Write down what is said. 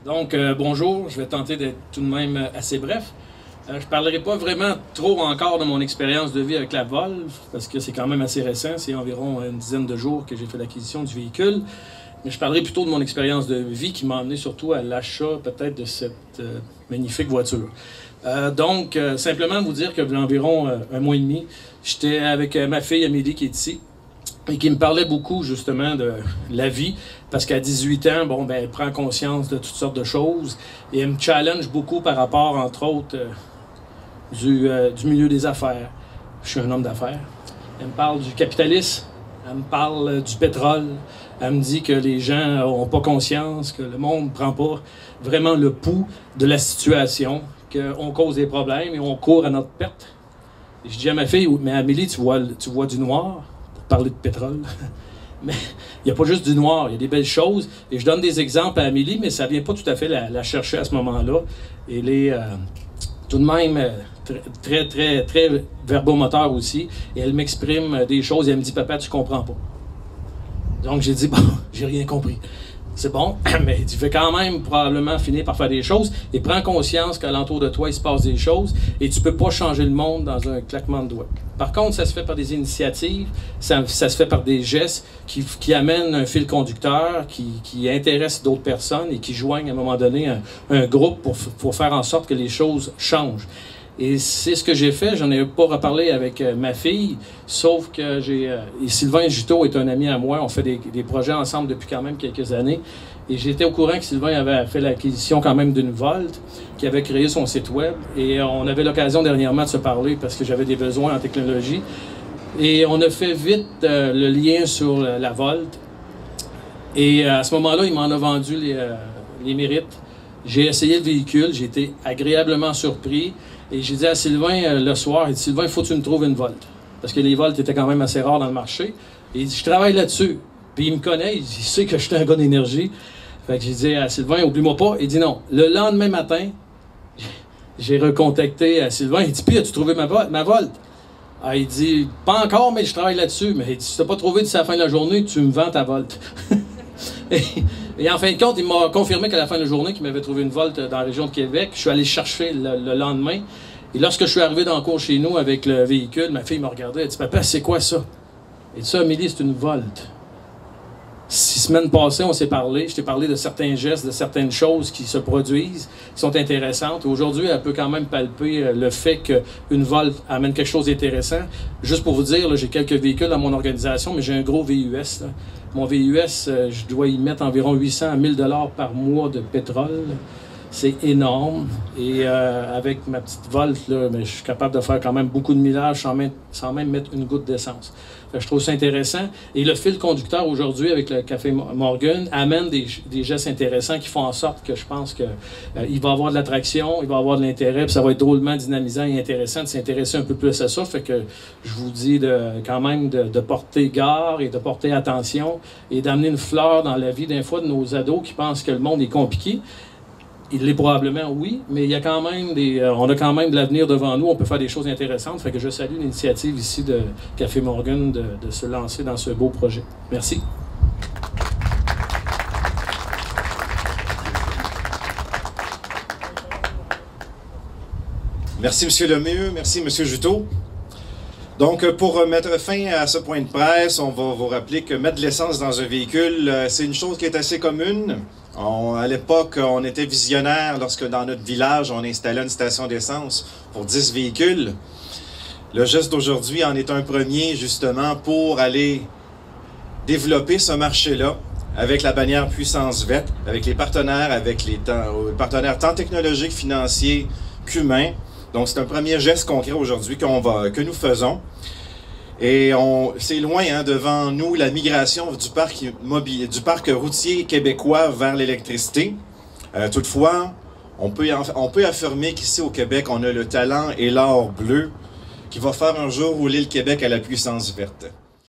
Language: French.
Donc, bonjour, je vais tenter d'être tout de même assez bref. Je ne parlerai pas vraiment trop encore de mon expérience de vie avec la Volve, parce que c'est quand même assez récent, c'est environ une dizaine de jours que j'ai fait l'acquisition du véhicule. Mais je parlerai plutôt de mon expérience de vie qui m'a amené surtout à l'achat peut-être de cette magnifique voiture. Simplement vous dire que environ un mois et demi, j'étais avec ma fille Amélie qui est ici, et qui me parlait beaucoup justement de la vie, parce qu'à 18 ans, bon, ben, elle prend conscience de toutes sortes de choses, et elle me challenge beaucoup par rapport, entre autres, du milieu des affaires. Je suis un homme d'affaires. Elle me parle du capitalisme, elle me parle du pétrole, elle me dit que les gens n'ont pas conscience, que le monde ne prend pas vraiment le pouls de la situation, qu'on cause des problèmes et on court à notre perte. Et je dis à ma fille, mais Amélie, tu vois du noir? Parler de pétrole. Mais il n'y a pas juste du noir, il y a des belles choses. Et je donne des exemples à Amélie, mais ça ne vient pas tout à fait la chercher à ce moment-là. Elle est tout de même très verbomoteur aussi. Et elle m'exprime des choses et elle me dit, papa, tu comprends pas. Donc j'ai dit, bon, j'ai rien compris. C'est bon, mais tu fais quand même probablement finir par faire des choses et prends conscience qu'alentour de toi, il se passe des choses et tu ne peux pas changer le monde dans un claquement de doigts. Par contre, ça se fait par des initiatives, ça se fait par des gestes qui amènent un fil conducteur, qui intéressent d'autres personnes et qui joignent à un moment donné un groupe pour faire en sorte que les choses changent. Et c'est ce que j'ai fait. J'en ai pas reparlé avec ma fille, sauf que et Sylvain Juteau est un ami à moi. On fait des projets ensemble depuis quand même quelques années. Et j'étais au courant que Sylvain avait fait l'acquisition quand même d'une Volt, qui avait créé son site web. Et on avait l'occasion dernièrement de se parler parce que j'avais des besoins en technologie. Et on a fait vite le lien sur la Volt. Et à ce moment-là, il m'en a vendu les mérites. J'ai essayé le véhicule, j'ai été agréablement surpris. Et j'ai dit à Sylvain le soir, il dit, Sylvain, il faut que tu me trouves une Volt. Parce que les Volts étaient quand même assez rares dans le marché. Et il dit, je travaille là-dessus. Puis il me connaît, il sait que je suis un gars d'énergie. Fait que j'ai dit à Sylvain, oublie-moi pas. Il dit non. Le lendemain matin, j'ai recontacté à Sylvain. Il dit, puis as-tu trouvé ma Volt? Ah, il dit, pas encore, mais je travaille là-dessus. Mais il dit, si tu n'as pas trouvé d'ici la fin de la journée, tu me vends ta Volt. Et en fin de compte, il m'a confirmé qu'à la fin de la journée, qu'il m'avait trouvé une Volt dans la région de Québec. Je suis allé chercher le lendemain. Et lorsque je suis arrivé dans le cours chez nous avec le véhicule, ma fille me regardait. Elle dit, papa, c'est quoi ça? Et ça, Amélie, c'est une Volt. 6 semaines passées, on s'est parlé. Je t'ai parlé de certains gestes, de certaines choses qui se produisent, qui sont intéressantes. Aujourd'hui, elle peut quand même palper le fait qu'une Volt amène quelque chose d'intéressant. Juste pour vous dire, j'ai quelques véhicules dans mon organisation, mais j'ai un gros VUS. Là. Mon VUS, je dois y mettre environ 800 à 1000 $ par mois de pétrole. C'est énorme. Et avec ma petite Volt, là, je suis capable de faire quand même beaucoup de millage sans même mettre une goutte d'essence. Je trouve ça intéressant. Et le fil conducteur aujourd'hui avec le Café Morgan amène des gestes intéressants qui font en sorte que je pense qu'il va y avoir de l'attraction, il va y avoir de l'intérêt, puis ça va être drôlement dynamisant et intéressant de s'intéresser un peu plus à ça. Fait que je vous dis quand même de porter garde et de porter attention et d'amener une fleur dans la vie d'un fois de nos ados qui pensent que le monde est compliqué. Il l'est probablement, oui, mais il y a quand même on a quand même de l'avenir devant nous. On peut faire des choses intéressantes. Fait que je salue l'initiative ici de Café Morgan de se lancer dans ce beau projet. Merci. Merci, M. Lemieux. Merci, M. Juteau. Donc, pour mettre fin à ce point de presse, on va vous rappeler que mettre de l'essence dans un véhicule, c'est une chose qui est assez commune. À l'époque, on était visionnaire lorsque dans notre village, on installait une station d'essence pour 10 véhicules. Le geste d'aujourd'hui en est un premier, justement, pour aller développer ce marché-là avec la bannière Puissance VET, avec les partenaires, partenaires tant technologiques, financiers qu'humains. Donc, c'est un premier geste concret aujourd'hui que nous faisons. Et c'est loin devant nous la migration du parc routier québécois vers l'électricité. Toutefois, on peut affirmer qu'ici au Québec, on a le talent et l'or bleu qui va faire un jour rouler le Québec à la puissance verte.